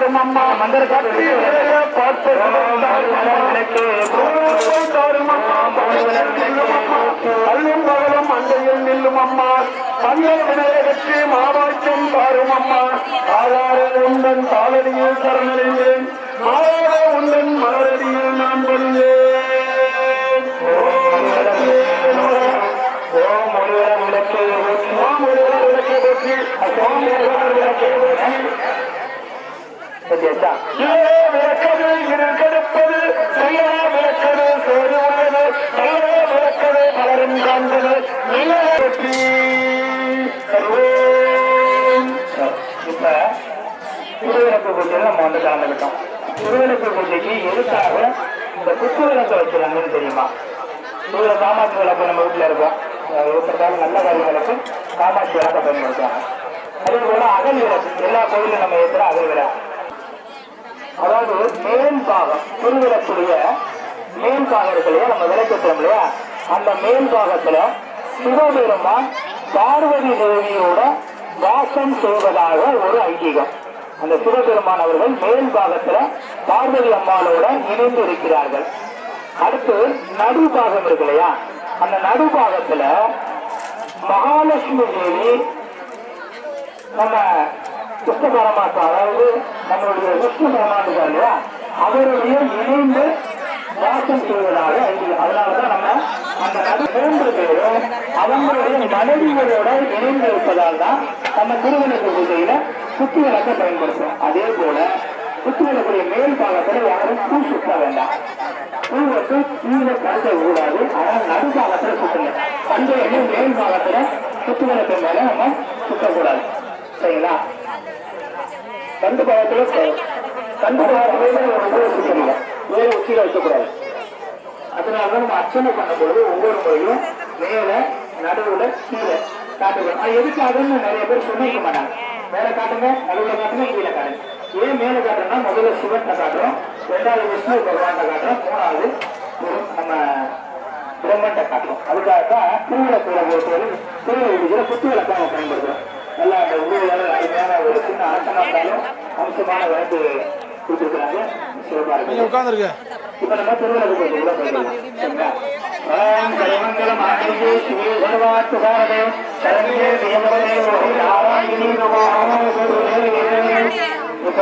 தாரும் அம்மா மந்திர பார்த்து அல்லும் பகலும் அண்டையில் நில்லும் அம்மா பல்லவினையகற்றி மாவாய்க்கும் தாரும் அம்மா ஆதார உண்டன் தாளடியில் சரணடைந்தேன் மாவாத உண்டன் மலரடியில் நான் வந்தேன். விளக்கெடுப்பது விளக்கது சோறு உள்ளது விளக்கது பலரும் காண்பது இப்ப திருவிளக்கு பூஜையில நம்ம வந்து கலந்துக்கிட்டோம். திருவிளக்கு பூஜைக்கு எதுக்காக இந்த குத்து விளக்க வச்சிருக்காங்கன்னு தெரியுமா? காமாட்சி விளக்கு நம்ம வீட்டுல இருக்கோம், நல்ல காரியங்களுக்கு காமாட்சி விளக்க பயன்படுத்துவாங்க. அதே போல அகல் விளக்கு எல்லா கோயிலும் நம்ம ஏற்றுற அகல் விளக்கு, அதாவது மேல் பாகம் திருவிளக்குடைய மேல் பாகம் இருக்கு இல்லையா, நம்ம விளக்கேற்றோம் இல்லையா, அந்த மேல் பாகத்துல சிவபெருமான் பார்வதி தேவியோட வாசம் செய்வதாக ஒரு ஐதீகம். அந்த சிவபெருமான் அவர்கள் மேல் பாகத்துல பார்வதி அம்மாளோட இணைந்து இருக்கிறார்கள். அடுத்து நடுபாகம் இருக்கு இல்லையா, அந்த நடுபாகத்துல மகாலட்சுமி தேவி நம்ம கிருஷ்ண பரமாத்மா, அதாவது நம்மளுடைய விஷ்ணு பரமாத்மா இல்லையா, அவருடைய இணைந்து வாசம் செய்வதாக ஐதீகம். அதனாலதான் நம்ம அந்த நடு 3 பேரும் அவங்களுடைய மனைவிகளோட இணைந்து இருப்பதால் தான் நம்ம திருவிளக்கு பூஜையில குத்து விளக்க பயன்படுத்தும். அதே போல குத்து விளக்குடைய மேல் பாகத்துல யாரும் பூ சுத்த வேண்டாம், பூ வந்து கீழே கருத கூடாது. ஆனால் நடுபாகத்துல சுத்தணும். அந்த எண்ணெய் மேல் பாகத்துல குத்து விளக்கு மேல நம்ம சுத்தக்கூடாது, சரிங்களா? கண்டு பாகத்துல சுத்தமில்லை, மேல உச்சியில வைக்கக்கூடாது. அதனாலதான் நம்ம அர்ச்சனை பண்ணும்போது ஒவ்வொரு முறையும் மேல நடுவுல கீழே காட்டுவோம். அது எதுக்காகன்னு நிறைய பேர் சொன்னிக்க மாட்டாங்க. மேல காட்டுங்க, நடுவுல காட்டுங்க, கீழே காட்டுங்க. ஏன் மேல காட்டுறோம்னா முதல்ல சிவத்தை காட்டுறோம், 2வது விஷ்ணு பகவான் காட்டுறோம், 3வது நம்ம பிரம்மன்ட்ட காட்டுறோம். அதுக்காகத்தான் திருவிளக்குல திருவிழா குத்து விளக்காக பயன்படுத்துறோம். நல்லா அந்த ஊழல் அருமையான ஒரு சின்ன அரசனாலும் அம்சமான விளக்கு கொடுத்துருக்காங்க, சிறப்பா இருக்கு. இப்ப நம்ம திருவிழாக்கு போயிட்டு இப்ப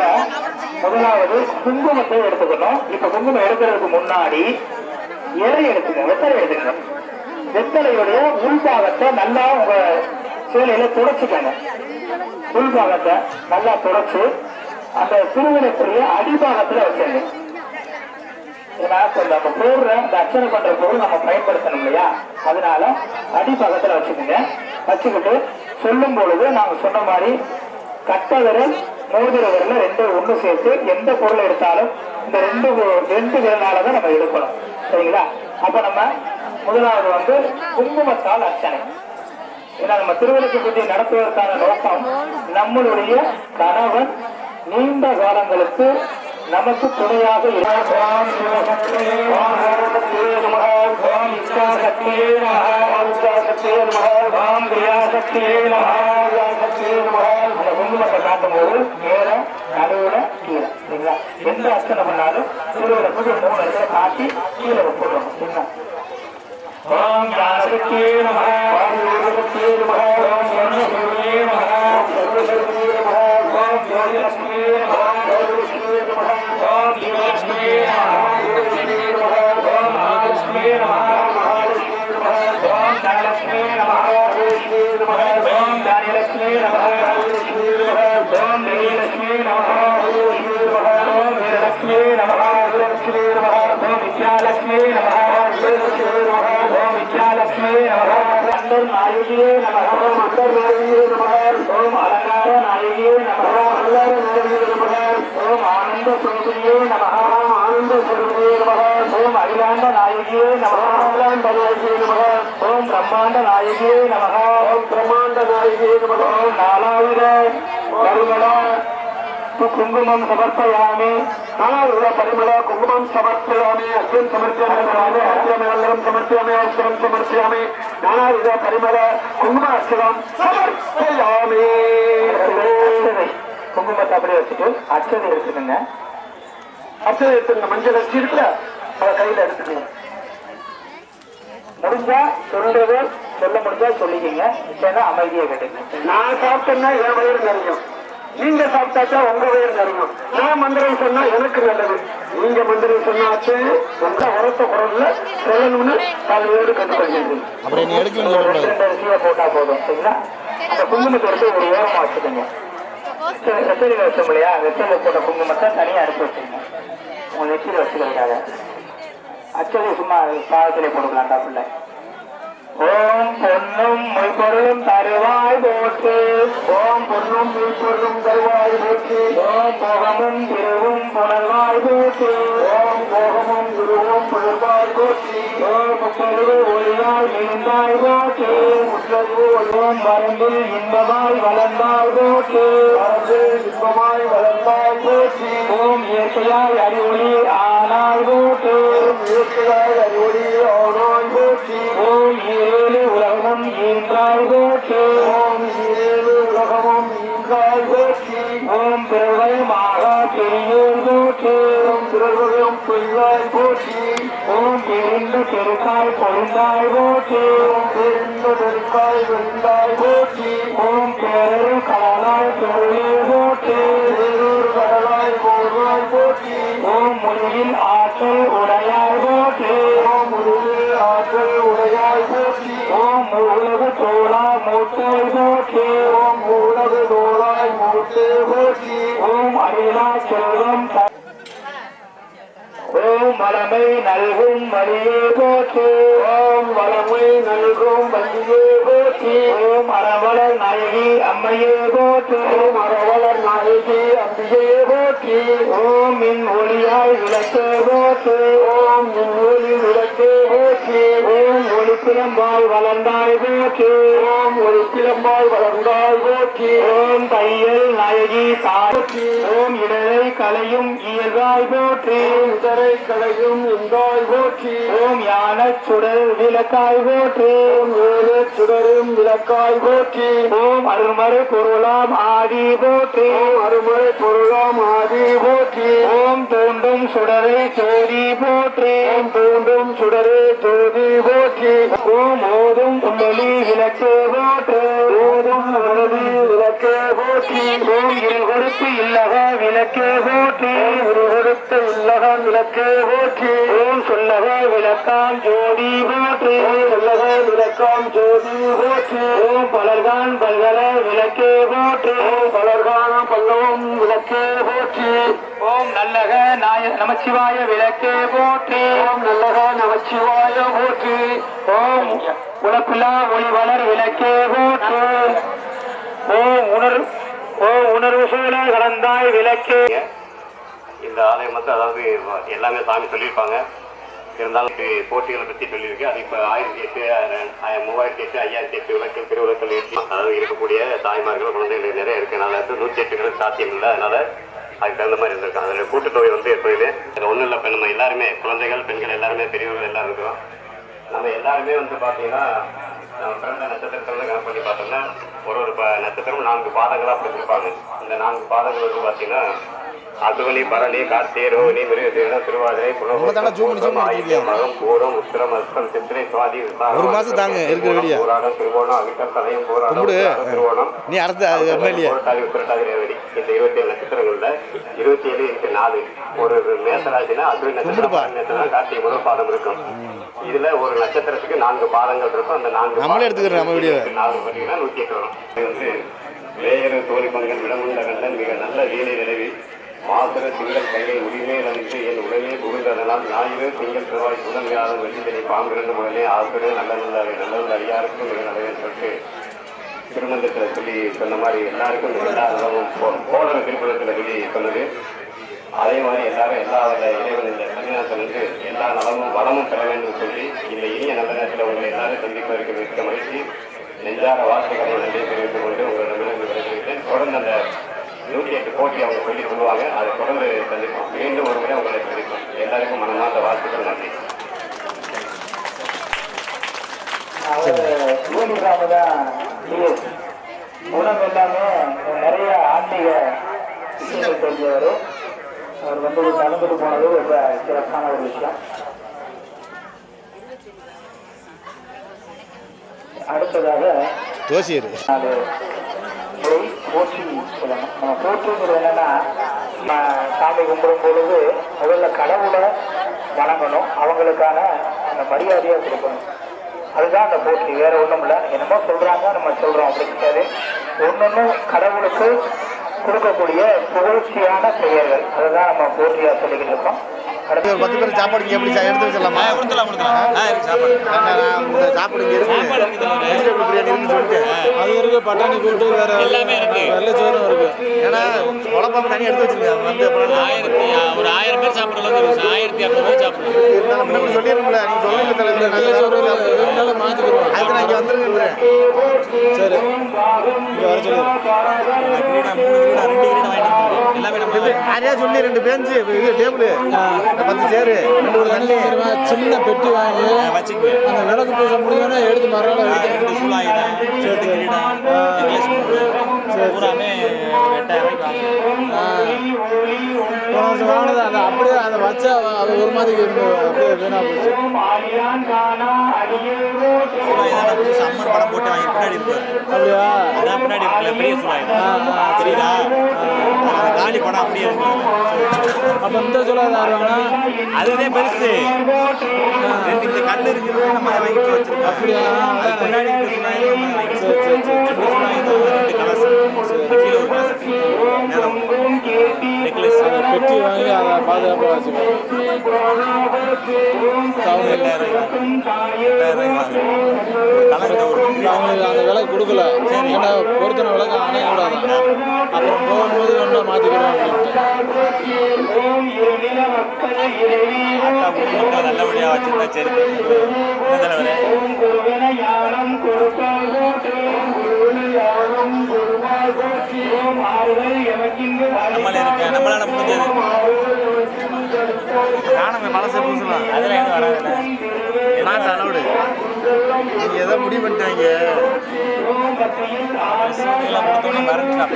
முதலாவது குங்குமத்தை எடுத்துக்கணும். இப்ப குங்குமம் எடுக்கிறதுக்கு முன்னாடி இலை எடுத்துங்க, வெத்தலை எடுத்துங்க. வெத்தலையுடைய உள்பாகத்தை நல்லா உங்க சேலையில துடைச்சுக்கங்க. உள்பாகத்தை நல்லா துடைச்சு அந்த திருவிழாக்குரிய அடிபாகத்துல வச்சிருங்க. நம்ம போடுற அந்த அர்ச்சனை பண்ற பொருள் நம்ம பயன்படுத்தணும் இல்லையா, அதனால அடிபாகத்துல வச்சுக்கோங்க. வச்சுக்கிட்டு சொல்லும் பொழுது நாங்க சொன்ன மாதிரி கட்ட விரல் மோதிர விரல 2 ஒன்று சேர்த்து எந்த பொருள் எடுத்தாலும் இந்த 2 விரலாலதான் நம்ம எடுக்கணும், சரிங்களா? அப்ப நம்ம முதலாவது வந்து குங்குமத்தால் அர்ச்சனை. ஏன்னா நம்ம திருவிளக்கு பூஜை நடத்துவதற்கான நோக்கம் நம்மளுடைய கணவன் நீண்ட காலங்களுக்கு நமக்கு துணையாக குங்குமத்தை காட்டும் போது மேல நடுவுல கீழே, சரிங்களா? எந்த அர்ச்சனை பண்ணாலும் திருவிளக்கு 3 இடத்துல காட்டி கீழே போடுறோம், சரிங்களா? ஓம் ஜானகி நமஹ, ஓம் யோகி நமஹ, ஓம் சரஸ்வதி நமஹ, சர்வசக்தி நமஹ, ஓம் ஜோதிலக்ஷ்மி நமஹ, ஜோதிலக்ஷ்மி நமஹ, ஓம் ஜீவலக்ஷ்மி நமஹ, ஜீவலக்ஷ்மி நமஹ, ஓம் மகாலக்ஷ்மி நமஹ, மகாலக்ஷ்மி நமஹ, ஓம் தனலக்ஷ்மி நமஹ, தனலக்ஷ்மி நமஹ, ஓம் தானியலக்ஷ்மி நமஹ, தானியலக்ஷ்மி நமஹ, ஓம் தேவிலக்ஷ்மி நமஹ, தேவிலக்ஷ்மி நமஹ, ஓம் வீரலக்ஷ்மி நமஹ, வீரலக்ஷ்மி நமஹ, ஓம் வித்யாலக்ஷ்மி நமஹ, வித்யாலக்ஷ்மி நமஹ, ஓம் வித்யாலக்ஷ்மி நமஹ, அந்தர் நாயகியே நமஹ, ஓம் அந்தர் நாயகியே நமஹ, ஓம் அலங்கார நாயகியே நமஹ, அலங்கார நாயகியே நமஹ, ஓம் ஆனந்த சுரூபியே நமஹ, ஆனந்த சுரூபியே நமஹ, ஓம் அகிலாண்ட நாயகியே நமஹ, அகிலாண்ட நாயகியே நமஹ, ஓம் பிரம்மாண்ட நாயகியே நமஹ, ஓம் பிரம்மாண்ட நாயகியே நமஹ, ஓம் நாலாயிர பரிமள குங்குமம் சமர்ப்பயாமி, 4 பரிமள குங்குமம் சமர்ப்பயாமி, அஸ்வம் சமர்ப்பயாமி, அஸ்வமேலம் சமர்ப்பயாமி, அஸ்வம் சமர்ப்பயாமி, 4 பரிமள குங்கும அஸ்வம் சமர்ப்பயாமி. குங்குமத்தை குங்குமத்தை அப்படியே வச்சுட்டு அச்சதை எடுத்துக்கோங்க. அச்சதை எடுத்துங்க. மஞ்சள் அரிசி இருக்குல்ல, அதை கையில எடுத்துக்கணும். முடிஞ்சா சொல்றது சொல்ல முடிஞ்சா சொல்லிக்கிங்க, இல்லைன்னா அமைதியை கேட்டுக்கங்க. நான் சாப்பிட்டேன்னா என் வயிறு நிறையும், நீங்க சாப்பிட்டாச்சா உங்க வயிறு நிறையும். நான் மந்திரம் சொன்னா எனக்கு நல்லது, நீங்க மந்திரம் சொன்னாச்சு உங்க உரத்த குரல்ல சொல்லணும்னு தலையோடு கற்றுக்கொள்கிறது. ரெண்டு அரிசியை போட்டா போதும். சரிங்களா? அந்த குங்குமத்தை எடுத்து ஒரு ஓரமா வச்சுக்கோங்க. வெற்றில வச்சோம் இல்லையா, வெற்றில போட்ட குங்குமத்தை தனியா அனுப்பி வச்சுருங்க. உங்க நெற்றியில வச்சுக்கிறதுக்காக அச்சதை சும்மா பாதத்திலே போட்டுக்கலாம் டாப்புல. ஓம் பொன்னும் மெய்ப்பொருளும் தருவாய் போற்று. ஓம் பொன்னும் மெய்ப்பொருளும் தருவாய் போற்று. ஓம் போகமும் திருவும் புனர்வாய் போற்று. ஓம் போகமும் குருவும் புனர்வாய் போற்றி. ஓம் முற்றறிவு ஒளியாய் இருந்தாய் போற்று. முற்றறிவு ஓம் மருந்தில் இன்பமாய் வளர்ந்தாய் போற்று. மரபில் இன்பமாய் வளர்ந்தாய் போற்றி. ஓம் இயற்கையாய் அறிவொளி ஆனாய் போற்று. இயற்கையாய் அறிவொளி ஆனாய் போற்றி. ஓம் ஈரேழு உலகமும் ஈன்றாய் போற்று. ஓம் ஈரேழு உலகமும் ஈன்றாய் போற்றி. ஓம் பிறவையுமாக பெரியோர் போற்று. ஓம் பிறவையும் பெரியாய் போற்றி. ஓம் பெருந்த பெருக்காய் பொருந்தாய் போற்று. ஓம் பெருந்த பெருக்காய் வெந்தாய் போற்றி. ஓம் பேரரு கடலாய் பெருளே போற்று. பேரூர் கடலாய் போர்வாய் போற்றி. ஓம் முடிவில் ஆற்றல் உடையாய் போற்று. ஓம் முடிவில் ஆற்றல் உடையாய் போற்றி. ஓம் உலகு தோளா மூத்தாய் போற்று. ஓம் உலகு தோளாய் மூட்டே போற்றி. ஓம் அரிலா செல்வம் ஓம் வளமை நல்கும் வழியே போற்று. ஓம் வளமை நல்கும் வண்டியே போற்றி. ஓம் அறவளர் நாயகி அம்மையே போற்று. ஓம் அறவளர் நாயகி அம்பிகே போற்றி. ஓம் மின் ஒளியாய் விளக்கே போற்று. ஓம் மின் ஒளி விளக்கே போற்றி. ஓம் ஒளிப்பிரம்பாய் வளர்ந்தாய் போற்று. ஓம் ஒரு பிளம்பாய் வளர்ந்தாய் போற்றி. ஓம் தையல் நாயகி தாய். ஓம் இடரை கலையும் இயல்பாய் போற்று. இதரை கலையும் இந்தாய் போற்றி. ஓம் யான சுடர் விளக்காய் போற்று. ஓம் ஏழு சுடரும் விளக்காய் போற்றி. ஓம் அருமறை பொருளாம் ஆதி போற்று. ஓம் அருமறை பொருளாம் ஆதி போற்றி. ஓம் தோன்றும் சுடரை ஜோதி போற்று. ஓம் தோன்றும் சுடரே ஜோதி போற்றி. ஓம் ஓதும் உண்டலி விளக்கே போற்று. ஓதும் உணர்வி விளக்கே போற்றி. ஓம் இருள் கொடுத்து இல்லக விளக்கே போற்று. கொடுத்த இல்லகம் விளக்கே போற்றி. ஓம் சொல்லக விளக்காம் ஜோதி போற்று. சொல்லக விளக்காம் ஜோதி போற்றி. ஓம் பலர்கான் பல்கல விளக்கே போற்று. பலர்கான பல்லவம் விளக்கே போற்றி. ஓம் நல்லக நமச்சிவாய விளக்கே போற்று. ஓம் நல்லக நமச்சிவாய போற்றி. ஓம் உலப்பிலா ஒளி வளர் விளக்கே போற்று. உணர்வு சூழ கலந்தாய் விளக்கே. இந்த ஆலயம் வந்து அதாவது எல்லாமே சாமி சொல்லியிருப்பாங்க, இருந்தாலும் போட்டிகளை பற்றி சொல்லியிருக்கு. அது இப்போ 1008, 3008, 5008 விளக்கல் திருவிளக்கல் ஏற்றி அதாவது இருக்கக்கூடிய தாய்மார்கள் குழந்தைகள் நிறைய இருக்கனால 108 சாத்தியம் இல்லை. அதனால அதுக்கு தகுந்த மாதிரி இருந்திருக்காங்க. அதில் கூட்டுத்தொகை வந்து எப்போதுமே அது ஒன்றும் இல்லை. இப்போ நம்ம எல்லாருமே குழந்தைகள் பெண்கள் எல்லாருமே பெரியவர்கள் எல்லாரும் இருக்கிறோம். நம்ம எல்லாருமே வந்து பார்த்தீங்கன்னா நம்ம பிறந்த நட்சத்திரத்தில் கணக்கு பண்ணி பார்த்தோம்னா ஒரு நட்சத்திரம் 4 பாதங்களாக பிடிச்சிருப்பாங்க. இந்த 4 பாதங்கள் வந்து பார்த்தீங்கன்னா அசுவனி, பரணி, கார்த்திகை, ரோகிணி, மிருகசீரடம், திருவாதிரை, புனர்பூசம், ஆயில்யம், மகம், பூரம், உத்திரம், அஸ்தம், சித்திரை, சுவாதி, திருவோணம், அவிட்டம், சதயம், போராடம், திருவோணம், புரட்டாதி, உத்திரட்டாதி, ரேவதி. இந்த 27 நட்சத்திரங்கள்ல 27 இருக்கு 4. ஒரு மேசராசினா அசுவின் நட்சத்திரம் கார்த்திகை முதல் பாதம் இருக்கும். இதுல ஒரு நட்சத்திரத்துக்கு 4 பாதங்கள் இருக்கும். அந்த 4 பார்த்தீங்கன்னா 108 வரும். இது வந்து வேறு தோழி பங்கன் விடமுள்ள கண்டன் மிக நல்ல வீணை நிலவி மாசர திங்கள் கையை உரிமை நடித்து என் உடனே புகுந்ததனால் ஞாயிறு திங்கள் செவ்வாய் புதன் வியாழன் வெள்ளித்தனை பாம்பிரண்டு உடனே ஆசிரியர் நல்ல அடியாருக்கும் மிக நல்லதுன்னு சொல்லிட்டு திருமந்தத்தில் சொல்லி சொன்ன மாதிரி எல்லாருக்கும் எல்லா நலமும் போதன திருப்பதத்தில் சொல்லி சொன்னது. அதே மாதிரி எல்லாரும் எல்லா இறைவன் இந்த சன்னிதானத்தில் வந்து எல்லா நலமும் வளமும் பெற வேண்டும் சொல்லி இந்த இனிய நல்ல நேரத்தில் உங்களை எல்லாரும் சந்திப்பதற்கு மிக்க மகிழ்ச்சி. நெஞ்சார வார்த்தைகளை நன்றி தெரிவித்துக் கொண்டு உங்களிடமிருந்து விடைபெறுகிறேன். தொடர்ந்து அந்த 108 போட்டி அவங்க சொல்லி சொல்லுவாங்க. அதை தொடர்ந்து சந்திப்போம். மீண்டும் ஒரு முறை உங்களை சந்திப்போம். எல்லாருக்கும் மனமார்ந்த வாழ்த்துக்கள். நன்றி. உணவு எல்லாமே நிறைய ஆன்மீக தெரிஞ்சவர். அவர் வந்து கலந்துட்டு போனது ரொம்ப சிறப்பான ஒரு விஷயம். அடுத்ததாக தோசியர் போற்றி சொல்லணும். நம்ம போற்றிங்கிறது என்னன்னா, சாமி கும்பிடும் பொழுது முதல்ல கடவுளை வணங்கணும், அவங்களுக்கான அந்த மரியாதையை கொடுக்கணும். அதுதான் அந்த போற்றி, வேற ஒன்றும் இல்லை. என்னமோ சொல்றாங்க நம்ம சொல்றோம் அப்படி கிடையாது. ஒன்னொன்னும் கடவுளுக்கு கொடுக்கக்கூடிய புகழ்ச்சியான பெயர்கள், அதுதான் நம்ம போற்றியா சொல்லிக்கிட்டு இருக்கோம். ஒரு 10 பேர் சாப்பாடு இங்கே எப்படி எடுத்து வச்சிடலாமா? சாப்பாடு இங்கே இருக்கு, வெஜிடபிள் பிரியாணி இருக்குன்னு சொல்லிட்டு அது இருக்கு, பட்டாணி கூட்டு வேற எல்லாமே இருக்கு, வெள்ளைச்சோறும் இருக்கு. ஏன்னா குழம்பு தனி எடுத்து வச்சிருக்காங்க. வந்து ஒரு 1000 பேர் சாப்பிட்ற அளவுக்கு 1200 பேர் சாப்பிடுறோம். இருந்தாலும் முன்னாடி சொல்லிடும்ல, நீங்க சொல்லுங்க தலைவர், வெள்ளைச்சோறு மாற்றிக்கிறோம். அதுக்கு நான் இங்கே வந்துருக்கேன். சரி, இங்கே வர சொல்லி எல்லாமே நம்ம நிறையா சொல்லி 2 பெஞ்சு இது டேபிள் 10 சேரு 2 ஒரு தண்ணி சின்ன பெட்டி வாங்கி வச்சுக்கு அந்த விளக்கு பூசை முடிஞ்சோன்னா எடுத்து மறுநாள் எடுத்து சூழாயுதம் சேர்த்து பூராமே 8000 போன வருஷம் வாங்கினது அதை அப்படியே அதை வச்சா அது ஒரு மாதிரி இருந்தது, அப்படியே வீணா போச்சு. அம்மன் படம் போட்டு வாங்கி பின்னாடி இருக்கு. அப்படியா? அதான் பின்னாடி இருக்குல்ல பெரிய சூழாயுதம், சரிதா? காலி படம் அப்படியே இருக்கு. அப்போ இந்த சூழாயுதம் ஆடுவாங்கன்னா அதுவே பெருசு. இந்த கல் இருக்குது நம்ம வாங்கி வச்சிருக்கோம். அப்படியா? பின்னாடி இருக்க சூழாயுதம் நம்ம வாங்கி சரி சரி சரி. சூழாயுதம் 2 கலர்ஸ், கீழே ஒரு கலர்ஸ், மேலே நெக்லஸ். பெட்டி வாங்கி அதை பாதுகாப்பாக வச்சுக்கோங்க. அவங்களுக்கு அந்த விலை கொடுக்கல, ஏன்னா பொருத்தன விலைக்கு அணைய விடாதான். அப்புறம் போகும்போது ஒன்றா மாற்றிக்கிறோம் அப்படின்ட்டு. நல்லபடியாக வச்சிருந்தா சரி. நம்மளே இருக்கு, நம்மளால முடிஞ்சது. நானும் மனசை பூசலாம், அதெல்லாம் எதுவும் வராதுல்ல. நாட்டு அளவுடு நீங்கள் எதோ முடிவு பண்ணிட்டாங்க. எல்லாம் கொடுத்தோன்னே மறந்துட்டாங்க.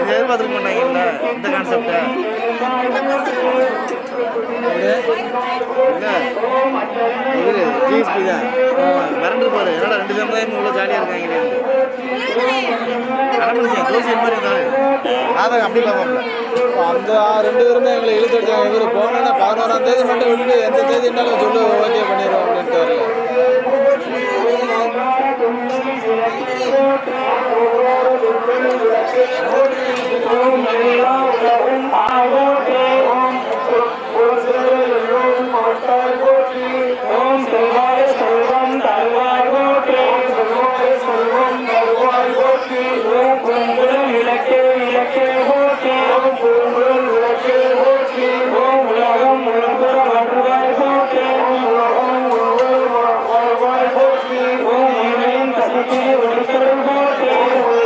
இது எதிர்பார்த்துக்க மாட்டாங்கல்ல இந்த கான்செப்டை. இல்லை இவரு ஜிஎஸ்பி தான் மிரண்டுருப்பாரு. என்னடா 2 சமுதாயம் இவ்வளோ ஜாலியாக இருக்காங்க. நடந்துச்சு தோசியல் மாதிரி இருந்தாலும் அதான் அப்படி பார்ப்போம்ல. அந்த 2 பேருமே எங்களை இழுத்தடிச்சாங்க. இவர் போனோன்னா 11ஆம் தேதி மட்டும் விட்டு எந்த தேதினாலும் சொல்லு ஓகே பண்ணிடுவோம் அப்படின்ட்டு வரல.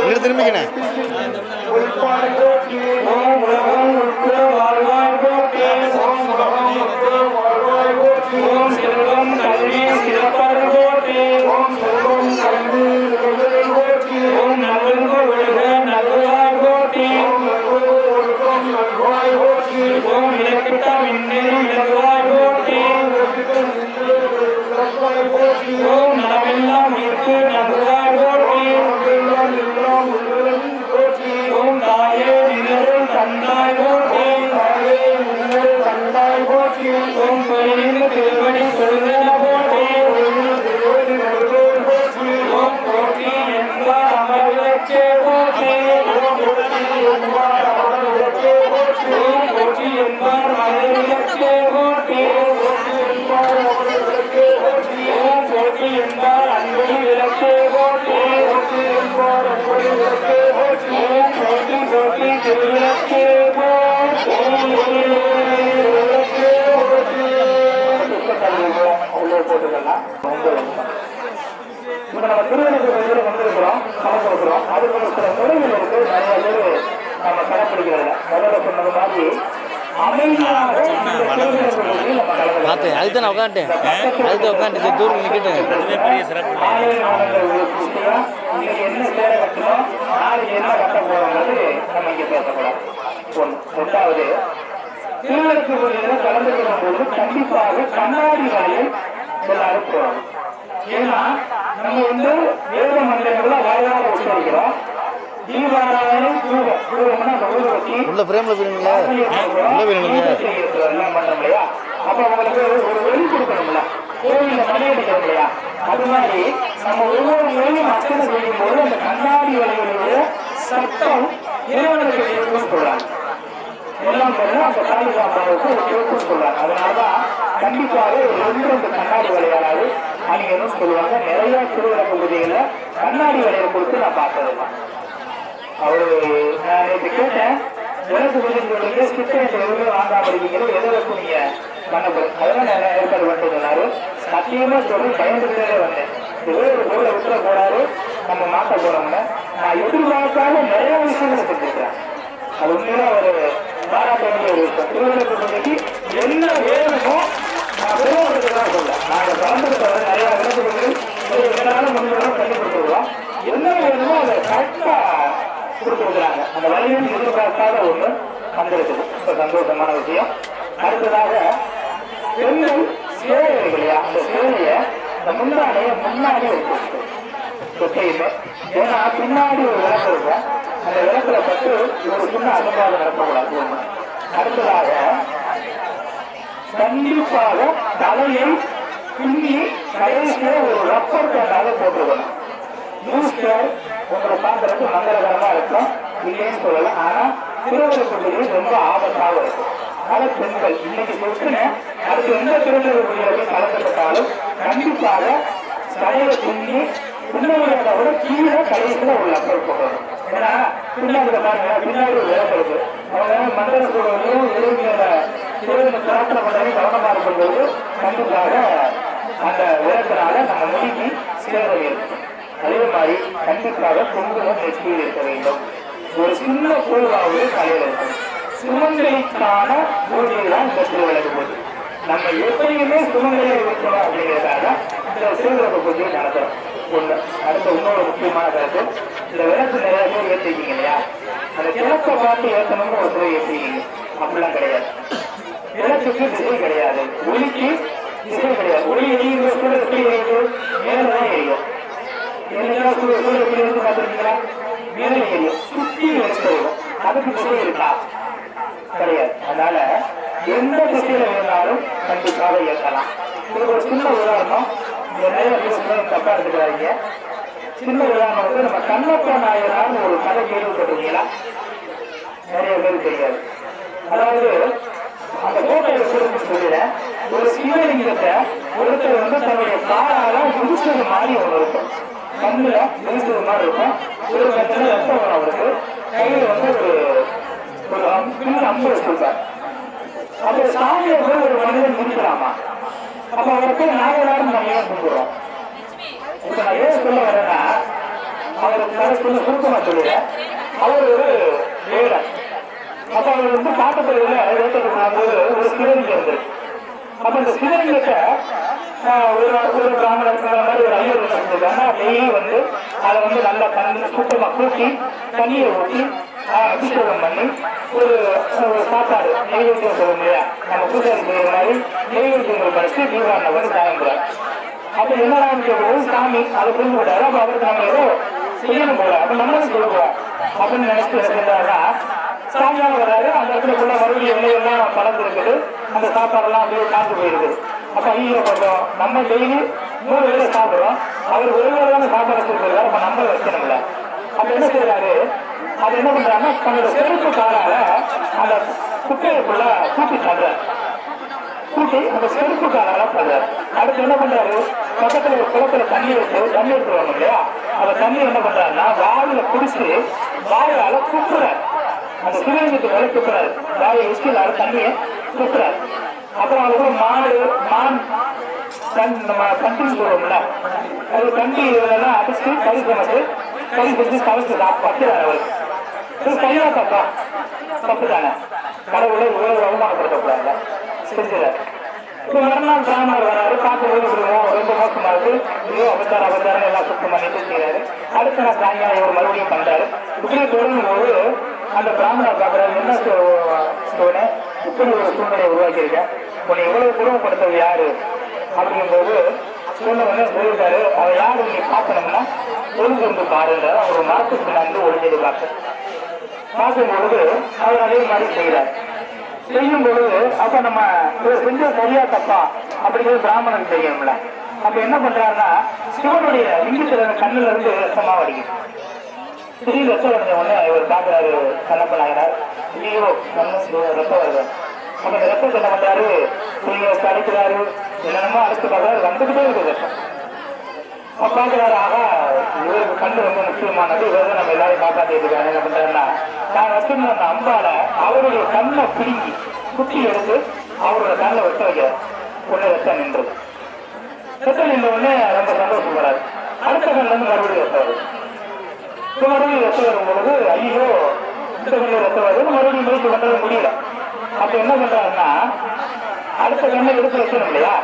இங்கே திரும்பிக்கினேன். இப்போ நம்ம திருவண்ணாமலை வந்திருக்கிறோம், கலந்துருக்கிறோம். அதுக்கு சில முறைகள் இருக்கு, நிறைய பேர் நம்ம கடைப்பிடிக்கிறதில்ல. முதல்ல சொன்னது மாதிரி அமைதியாக இந்த சிறுவர்களுக்கு நம்ம கலந்து பார்த்தேன் அதுக்கு தான் உட்காந்துட்டேன் அதுக்கு உட்காந்துட்டு தூரம் நிற்கிட்டேன் அதுவே பெரிய சிறப்பு. ஆலய மாணவர்கள் விஷயம் இன்னைக்கு என்ன சேர கட்டணும் நாளைக்கு என்ன கட்ட போறோங்கிறது நம்ம இங்க பேசக்கூடாது. ஒன்று. ரெண்டாவது, திருவிழாக்கு கோயிலில் கலந்துக்கிற போது கண்டிப்பாக கண்ணாடி வலையில் எல்லாரும் போகணும். ஏன்னா நம்ம வேத மந்திரங்களை வாயால் உச்சரிக்கிறோம். தீபாராயணம் தூவம்னா அந்த ஊர்வசி உள்ள ஃப்ரேமில் போயிருங்களா உள்ள போயிருங்க பண்றோம் இல்லையா? அப்ப அவங்களுக்கு ஒரு ஒளி கொடுக்கணும்ல, கோயில மணி அடிக்கிறோம் இல்லையா? அது மாதிரி நம்ம ஒவ்வொரு முறையும் அர்ச்சனை செய்யும் போது அந்த கண்ணாடி வலைகளுடைய சத்தம் இறைவனுக்கு கேட்கும் சொல்றாங்க. எல்லாம் பண்ண அந்த காளிகாமாவுக்கு ஒரு கேட்கும் சொல்றாங்க. அதனாலதான் கண்டிப்பாக ஒரு 2 கண்ணாடி வலையாளாது அணியணும் சொல்லுவாங்க. நிறைய திருவிழா பகுதிகளை கண்ணாடி வலையை கொடுத்து நான் பார்த்தது. அவரு நான் நேற்று கேட்டேன், எனக்கு சொல்லிட்டு சித்திரத்தை எதுவுமே வாங்காம இருக்கீங்களோ எதை வச்சு நீங்க பண்ண போறீங்க? அதெல்லாம் நான் ஏற்பாடு பண்ணிட்டு சொன்னாரு. சத்தியமா சொல்லி பயந்துட்டே வந்தேன். ஏதோ ஒரு பொருளை விட்டுற போறாரு, நம்ம மாட்ட போறோம்ல. நான் எதிர்பார்க்காம நிறைய விஷயங்களை செஞ்சுக்கிறேன். அது உண்மையில ஒரு பாராட்ட வேண்டிய ஒரு விஷயம். திருவிழாக்கு என்ன வேணுமோ நான் விரும்புறதுதான் சொல்ல. நாங்கள் கலந்துக்கிட்ட நிறைய விருதுகள் எங்களால முடிஞ்சவங்க பண்ணி கொடுத்துருவோம். என்ன வேணுமோ அதை கரெக்டா கொடுத்துருக்குறாங்க. அந்த வழியில் எதிர்பார்க்காத ஒண்ணு வந்திருக்குது. ரொம்ப சந்தோஷமான விஷயம். அடுத்ததாக பெண்கள் சேவை இல்லையா, அந்த சேவையை இந்த முன்னாடியே வச்சிருக்கு சொத்தையுமே. ஏன்னா பின்னாடி ஒரு விளக்கு இருக்கும், அந்த விளக்குல பட்டு ஒரு சின்ன அனுபாதம் நடக்கக்கூடாது. ஒண்ணு. அடுத்ததாக கண்டிப்பாக தலையை பின்னி கடைசியில ஒரு ரப்பர் பேண்டாக போட்டுருக்கணும். நியூஸ்பேர் உங்களை பார்க்கறதுக்கு மங்களகரமா இருக்கும், இல்லைன்னு சொல்லலாம். ஆனா திருவிழா ரொம்ப ஆபத்தாக இருக்கும். அதனால பெண்கள் இன்னைக்கு சொல்லுங்க, அதுக்கு எந்த திருவிழா கலந்துப்பட்டாலும் கண்டிப்பாக தலையை பின்னி பின்னாடி விட கீழே கடைசியில ஒரு ரப்பர் போடணும். ஏன்னா பின்னாடி பாருங்க, பின்னாடி ஒரு விளக்கு இருக்கு. அவங்க மந்திர சூழலையும் திருவிழா பிரார்த்தனை பண்ணவே கவனமா இருக்கும்போது கண்டிப்பாக அந்த விளக்குனால நம்ம முடிக்கு சேவை இருக்கும். அதே மாதிரி கண்டிப்பாக குங்குமம் நெற்றியில் இருக்க வேண்டும். ஒரு சின்ன பூவாவது தலையில் இருக்கும். சுமங்கலிக்கான பூஜை தான் இந்த திருவிளக்கு பூஜை. நம்ம எப்பயுமே சுமங்கலியை இருக்கணும் அப்படிங்கிறதுக்காக இந்த திருவிளக்கு பூஜையை நடத்துறோம். ஒண்ணு. அடுத்த இன்னொரு முக்கியமான கருத்து, இந்த விளக்கு நிறைய பேர் ஏற்றிருக்கீங்க இல்லையா, அந்த கிழக்க பார்த்து ஏற்றணும்னு ஒரு சிலை ஏற்றிருக்கீங்க. அப்படிலாம் கிடையாது. விளக்குக்கு திசை கிடையாது, ஒளிக்கு திசை கிடையாது. ஒளி எரியுது, சூழல் எப்படி எரியுது? மேலதான் எரியும். என்னெல்லாம் சூழல் எப்படி இருந்து பார்த்துருக்கீங்களா? மேலே எரியும், சுற்றி எடுத்துருவோம். அதுக்கு திசை இருக்கா? கிடையாது. அதனால எந்த திசையில வேணாலும் கண்டிப்பாக ஏற்கலாம். இது ஒரு சின்ன உதாரணம். நிறைய பேர் தப்பா எடுத்துக்கிறாங்க. சின்ன உதாரணம் நம்ம கண்ணப்ப நாயனார் ஒரு கதை கேள்விப்பட்டிருக்கீங்களா? நிறைய பேர் தெரியாது. அதாவது அந்த கோட்டையை குறித்து சொல்லிட, ஒரு சிவலிங்கத்தை ஒருத்தர் தன்னுடைய காலால விரிச்சது மாதிரி ஒன்று இருக்கும். கண்ணுல விரிச்சது மாதிரி இருக்கும். ஒரு கட்டில ரத்தம் வரும் அவருக்கு. கையில ஒரு அம்பு வச்சிருப்பார். அப்ப சாமியை ஒரு மனிதன் முடிக்கலாமா? அப்ப அவருக்கு நாயனாரும் நம்ம கும்பிடுறோம். இப்ப நான் ஏன் சொல்ல வரேன்னா, அவருக்கு சுருக்கமா சொல்லுற, அவர் ஒரு வேடன். அப்ப அவர் காட்டுப்பகுதியில ஒரு சிவலிங்கம் இருந்தது. அப்ப இந்த சிவலிங்கத்தை ஒரு பிராமணர் மாதிரி ஒரு ஐயர் செஞ்சிருக்காங்க. டெய்லி அதை நல்லா தண்ணி சுத்தமா கூட்டி தண்ணியை ஊற்றி அபிஷேகம் பண்ணி ஒரு சாப்பாடு நெய்வேத்தியம் சொல்ல முடியா, நம்ம பூஜை செய்யற மாதிரி நெய்வேத்தியங்கள் படிச்சு தீபாவளி சாயம்புறாரு. அப்ப என்னடான்னு கேட்கும்போது சாமி அதை புரிஞ்சு விட்டாரு. அப்ப அவருக்கு நம்ம ஏதோ செய்யணும் போல, அப்ப நம்மளும் சொல்லுவோம் அப்படின்னு நினைச்சு செஞ்சாருன்னா சாமியாக வராது. அந்த இடத்துக்குள்ள மறுபடியும் எண்ணெயெல்லாம் கலந்து இருக்குது, அந்த சாப்பாடெல்லாம் அப்படியே காத்து போயிருக்குது. அப்ப ஐயோ கொஞ்சம் நம்ம டெய்லி 3 வேளை சாப்பிடுறோம், அவர் ஒரு வேளை தானே சாப்பாடு வச்சிருக்காரு. அப்ப நம்ம வைக்கணும்ல. அப்ப என்ன செய்யறாரு, அது என்ன பண்றாருன்னா தன்னோட செருப்பு காலால அந்த குப்பைக்குள்ள கூட்டி தள்ளுறாரு. கூட்டி அந்த செருப்பு காலால தள்ளுறாரு. அடுத்து என்ன பண்றாரு, பக்கத்துல ஒரு குளத்துல தண்ணி எடுத்துருவாங்க இல்லையா, அந்த தண்ணி என்ன பண்றாருன்னா வாயில குடிச்சு வாயால குப்புறாரு. அந்த சிவலிங்கத்துக்கு மேல குப்புறாரு, வாயை உச்சிலால தண்ணியை குப்புறாரு. அப்புறம் அவருக்கு மான் நம்ம கண்டின்னு சொல்லுவோம்ல, அது கண்டி இதெல்லாம் அடிச்சு கறி சமைச்சு கறி செஞ்சு சமைச்சு வைக்கிறாரு. அவருக்கு கையா தப்பா? தப்பு தானே. கடவுளை இவ்வளவு அவமானப்படுத்தக்கூடாது செஞ்சுறாரு. இப்போ மறுநாள் பிராமணர் வராரு, பார்க்கும்போது ரொம்ப மோசமா இருக்கு, ஐயோ அபச்சாரம் எல்லாம் சுத்தம் பண்ணிட்டு செய்யறாரு. அடுத்த நாள் சாயங்காலம் இவர் மறுபடியும் பண்றாரு. இப்படி தொடங்கும் போது அந்த பிராமணர் பார்க்குறாரு, என்ன சோழனே இப்படி ஒரு சூழ்நிலையை உருவாக்கியிருக்கேன், உன்னை இவ்வளவு குடும்பப்படுத்தது யாரு அப்படிங்கும்போது சொன்ன சொல்லிட்டாரு, அதை யாரு நீ பார்க்கணும்னா ஒழுங்கிருந்து பாருங்க. அவர் மரத்துக்கு பின்னாடி ஒளிஞ்சது பார்க்கும்பொழுது அவர் அதே மாதிரி செய்கிறார். செய்யும் பொழுது அப்ப நம்ம இவர் செஞ்ச சரியா தப்பா அப்படிங்கிறது பிராமணன் செய்யணும்ல. அப்ப என்ன பண்றாருன்னா சிவனுடைய லிங்கத்துல கண்ணுல இருந்து ரத்தமா வடிக்கும். திடீர் ரத்தம் வரைஞ்ச உடனே இவர் பாக்குறாரு, கண்ணப்பனாகிறார், ஐயோ கண்ணு ரத்தம் வருது. அப்ப இந்த ரத்தத்தை என்ன பண்றாரு, நீங்க அடிக்கிறாரு, என்னென்னமோ அழைச்சு பார்க்கறாரு, வந்துகிட்டே இருக்கு ரத்தம். பாக்குறாரு, ஆகா இவருக்கு கண்ணு ரொம்ப முக்கியமானது, இவர் நம்ம எல்லாரும் காப்பாற்றிட்டு இருக்காங்க. என்ன பண்றாருன்னா நான் வச்சிருந்த அந்த அம்பால அவருடைய கண்ணை பிடுங்கி குத்தி எடுத்து அவரோட கண்ணை வெட்ட வைக்கிறார். உடனே ரத்தம் நின்றது. ரத்தம் நின்ற உடனே ரொம்ப சந்தோஷப்படுறாரு. அடுத்த கண்ணில இருந்து மறுபடியும் ரத்தம் வருது. மறுபடியும் ரத்தம் வரும் பொழுது ஐயோ இந்த கண்ணு ரத்தம் வருது, மறுபடியும் முயற்சி பண்றது முடியல. அப்ப என்ன பண்றாருன்னா அடுத்த கண்ணை எடுத்து வைக்கணும் இல்லையா,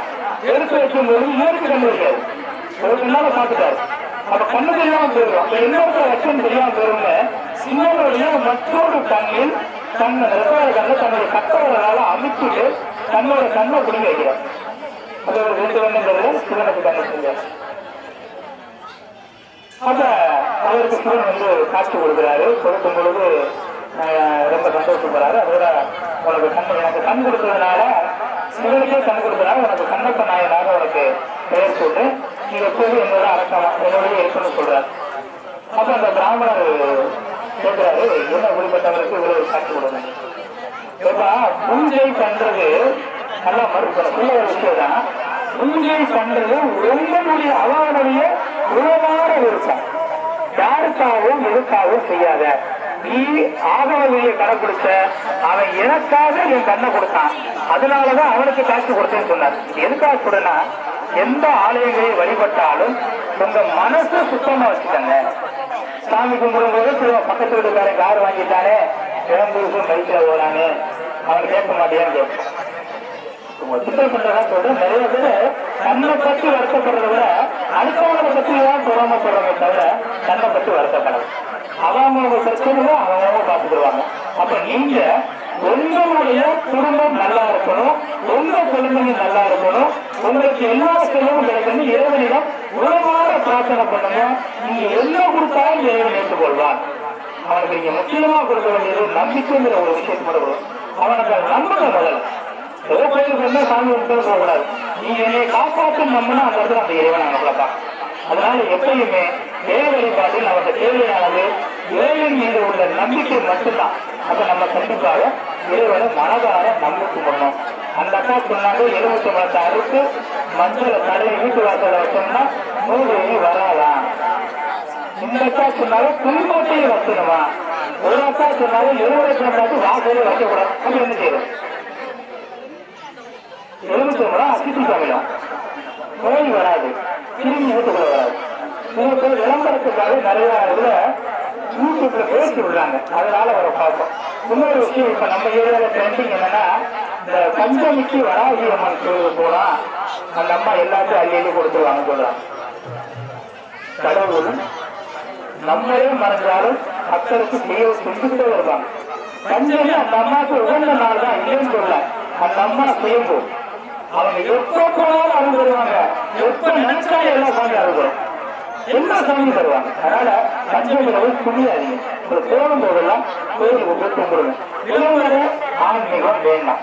எடுத்து வைக்கும் போது இவருக்கு கண்ணு வைக்காது, ஒரு கண்ணால பார்த்துட்டாரு. அப்ப கண்ணு தெரியாம போயிடும். அப்ப இன்னொரு லட்சம் தெரியாம போயிருங்க, சிவனுடைய மற்றொரு கண்ணில் கண்ணை தன்னுடைய கட்டவர்களால அமைச்சுட்டு தன்னோட கண்ணை பிடிங்க வைக்கிறார். அது ஒரு 2 கண்ணுங்கிறது சிவனுக்கு கண்ணு செஞ்சார். அப்ப அவருக்கு சிவன் காட்சி கொடுக்கிறாரு. கொடுக்கும் பொழுது ரொம்ப சந்தோஷப்படுறாரு. அதோட உனக்கு கண்ணு, எனக்கு கண் கொடுத்ததுனால சிவனுக்கே கண் கொடுத்ததுனால உனக்கு கண்ணப்ப நாயனாக உனக்கு பெயர் சொல்லு, நீ எப்போதும் என்னோட அடக்கலாம், என்னோடய இருக்குன்னு சொல்றாரு. அப்ப அந்த பிராமணர் கேட்கிறாரு, என்ன குறிப்பிட்டவருக்கு இவ்வளவு காட்சி கொடுங்க. பூஜை பண்றது நல்லா மறுக்கணும், உள்ள ஒரு விஷயம் தான். பூஜை பண்றது உங்களுடைய அவனுடைய உளமான விருப்பம், யாருக்காகவும் எதுக்காகவும் செய்யாத. நீ ஆகவதியை கடைபிடிச்ச, அவன் எனக்காக என் கண்ணை கொடுத்தான், அதனாலதான் அவனுக்கு காட்சி கொடுத்தேன்னு சொன்னார். எதுக்காக சொல்றேன்னா, எந்த ஆலயங்களை வழிபட்டாலும் உங்க மனசு சுத்தமா வச்சுக்கங்க. சாமி கும்பிடும் போது பக்கத்து வீட்டுக்காரன் கார் வாங்கிட்டானே, இளம்பூருக்கும் பைக்கில் போறானே, அவன் கேட்க மாட்டேன்னு கேட்பான். சித்தம் பண்றதா சொல்ற நிறைய பேர் தன்னை பற்றி வருத்தப்படுறத விட அடுத்தவங்களை பற்றி தான் பொறாமப்படுறதை தவிர தன்னை பற்றி வருத்தப்படலாம். அவங்க பிரச்சனைகளை அவங்க பார்த்துக்கிடுவாங்க. அப்ப நீங்க உங்களுடைய குடும்பம் நல்லா இருக்கணும், உங்க குடும்பம் நல்லா இருக்கணும், உங்களுக்கு எல்லா செலவும் கிடைக்கணும். இறைவனிடம் உலகமாக பிரார்த்தனை பண்ணுங்க. நீங்க என்ன கொடுத்தாலும் இறைவன் ஏற்றுக்கொள்வான். அவனுக்கு நீங்க முக்கியமா கொடுக்க வேண்டியது நம்பிக்கைங்கிற ஒரு விஷயத்தை கொடுக்கணும். அவனுக்கு நம்புங்க முதல்ல. ஏதோ கோயிலுக்கு வந்து சாமி போகக்கூடாது. நீங்க என்னை காப்பாற்றும் நம்பினா அந்த இடத்துல அந்த இறைவன் நம்மளதான். அதனால எப்பயுமே தேவை வழிபாட்டில் நமக்கு தேவையானது இறைவன் மீது உள்ள நம்பிக்கை மட்டும்தான். அப்ப நம்ம கண்டிப்பாக இறைவனை மனதார நம்பிக்கை பண்ணணும். அந்த அக்கா சொன்னாங்க 70 மரத்தை அறுத்து மஞ்சளை தடவை வீட்டு வாசல வச்சோம்னா 100 வராதான். இந்த அக்கா சொன்னாலும் குடும்பத்தையும் வச்சணுமா, ஒரு அக்கா சொன்னாலும் 70 பார்த்து வாசலே வைக்கக்கூடாது. அப்படி என்ன செய்யணும், 70 மரம் அசித்தி சமையலாம், நோய் வராது, திரும்பி வீட்டுக்குள்ள வராது. சில பேர் விளம்பரத்துக்காக நிறைய இதுல யூடியூப்ல பேசி விடுறாங்க, அதனால வர பார்ப்போம். இன்னொரு விஷயம், இப்ப நம்ம ஏரியால ட்ரெண்டிங் என்னன்னா, இந்த பஞ்சமிக்கு வராகி அம்மன் கோயிலுக்கு போனா அந்த அம்மா எல்லாத்தையும் அள்ளி கொடுத்துருவாங்க சொல்றாங்க. கடவுள் நம்மளே மறைஞ்சாலும் மக்களுக்கு செஞ்சுக்கிட்டே வருவாங்க. பஞ்சமி அந்த அம்மாவுக்கு உகந்த நாள் தான் இல்லைன்னு சொல்ல, அந்த அம்மா சுயம்பு. அவங்க எப்ப போனாலும் அருள் தருவாங்க, எப்ப நினைச்சாலும் எல்லா சாமி அருள் தரும், எல்லா சாமியும் தருவாங்க. அதனால பஞ்சமியில போய் புண்ணியாதீங்க. ஒரு போகும் போதெல்லாம் கோயிலுக்கு போய் கும்பிடுங்க. விளம்பர ஆன்மீகம் வேண்டாம்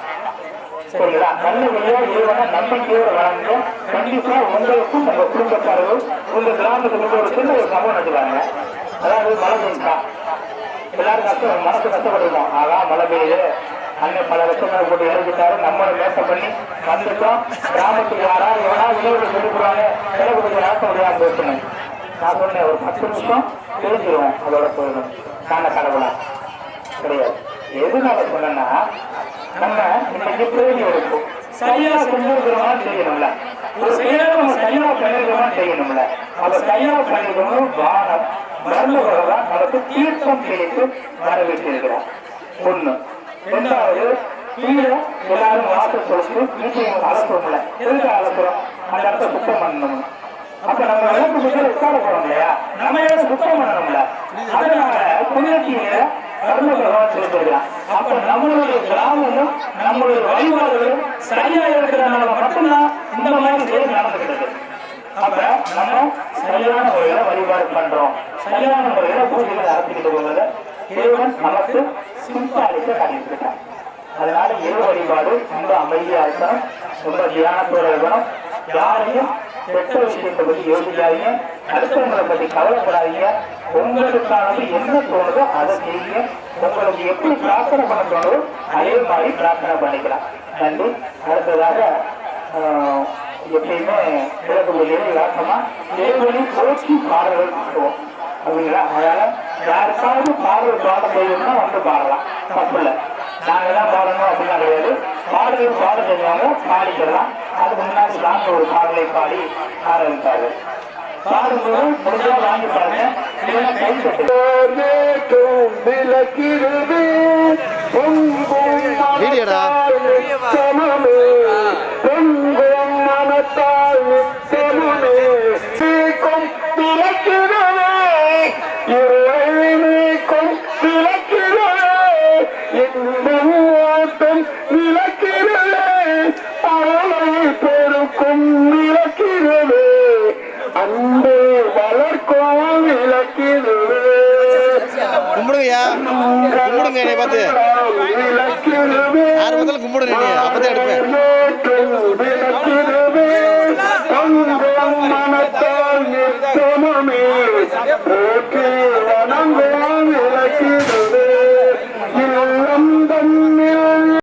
சரிங்களா. நல்லபடியா இறைவனை நம்பிக்கையோட வளர்ந்து கண்டிப்பா உங்களுக்கும் உங்க குடும்பத்தார்கள் உங்க கிராமத்துக்கு ஒரு சின்ன ஒரு சம்பவம் நடத்துவாங்க. அதாவது மழை பெய்யுதா, எல்லாரும் கஷ்டம், மனசு கஷ்டப்பட்டுருக்கோம். அதான் மழை பெய்யுது, அண்ணன் பல லட்சங்கள் போட்டு எழுதிட்டாரு, நம்மளை மேற்க பண்ணி வந்துட்டோம். கிராமத்துக்கு யாராவது எவனா உதவி சொல்லி போடுவாங்க, கிழக்கு கொஞ்சம் நடத்த முடியாமல் போச்சுன்னு நான் சொன்னேன். ஒரு 10 நிமிஷம் தெரிஞ்சிருவோம், அதோட போயிடும். நாங்க கடவுளா கிடையாது. எதுனால சொன்னா, நம்ம இன்னைக்கு பேடி எடுப்போம், சரியா செஞ்சிருக்கிறோமா செய்யணும்ல, ஒரு செயலை நம்ம சரியா பண்ணிருக்கிறோமா செய்யணும்ல. அப்ப சரியா பண்ணிருக்கணும். வானம் மருந்துதான் நமக்கு தீர்த்தம் கிடைத்து வரவேற்று இருக்கிறார். ஒண்ணு. ரெண்டாவது கீழே எல்லாரும் வாசல் சொல்லிட்டு வீட்டையும் அலசுறோம்ல, எதுக்கு அலசுறோம்? அந்த இடத்த சுத்தம் பண்ணணும். அப்ப நம்ம விளக்கு போட்டு உட்கார போறோம் இல்லையா, நம்ம இடம் சுத்தம் பண்ணணும்ல. அதனால புண்ணியத்தீர கர்ம பகவான் சொல்லிருக்கலாம். அப்ப நம்மளுடைய கிராமமும் நம்மளுடைய வழிபாடுகளும் சரியா இருக்கிறதுனால மட்டும்தான் இந்த மாதிரி செயல் நடந்துக்கிறது. அப்ப நம்ம சரியான முறையில வழிபாடு பண்றோம், சரியான முறையில பூஜைகளை நடத்திக்கிட்டு போவதை இறைவன் நமக்கு சிம்பாலிக்க காட்டியிருக்கான். அதனால இறை வழிபாடு ரொம்ப அமைதியா இருக்கணும், ரொம்ப தியானத்தோட இருக்கணும். யாரையும் கெட்ட விஷயத்தை பத்தி யோசிக்காதீங்க, அடுத்தவங்களை பத்தி கவலைப்படாதீங்க. உங்களுக்கானது என்ன தோணுதோ அதை செய்யுங்க. உங்களுக்கு எப்படி பிரார்த்தனை பண்ண தோணுதோ அதே மாதிரி பிரார்த்தனை பண்ணிக்கலாம். நன்றி. அடுத்ததாக எப்பயுமே கிழக்கு பூஜையில இலக்கமா தேவனி போற்றி பாடல்கள் பாடுவோம் அப்படிங்களா. அதனால யாருக்காவது பாடல் பாட செய்யணும்னா வந்து பாடலாம், தப்பு இல்லை. நாங்க தான் பாடணும் அப்படின்னா கிடையாது. பாடல்கள் பாட செய்வாங்க, பாடிக்கலாம். அதுக்கு முன்னாடி நாங்கள் ஒரு பாடலை பாடி ஆரம்பித்தாரு. பாடும்போது முடிஞ்சா வாங்கி பாருங்க, இல்லைன்னா கை தட்டு. வீடியோடா பெருக்கும் விளக்கிறது, அன்பு வளர்க்கும் விளக்கிறது. கும்பிடுங்கய்யா, கும்பிடுங்க என்னை பார்த்து. யார் பார்த்தாலும் கும்பிடுங்க, அப்பதான் எடுப்பேன்.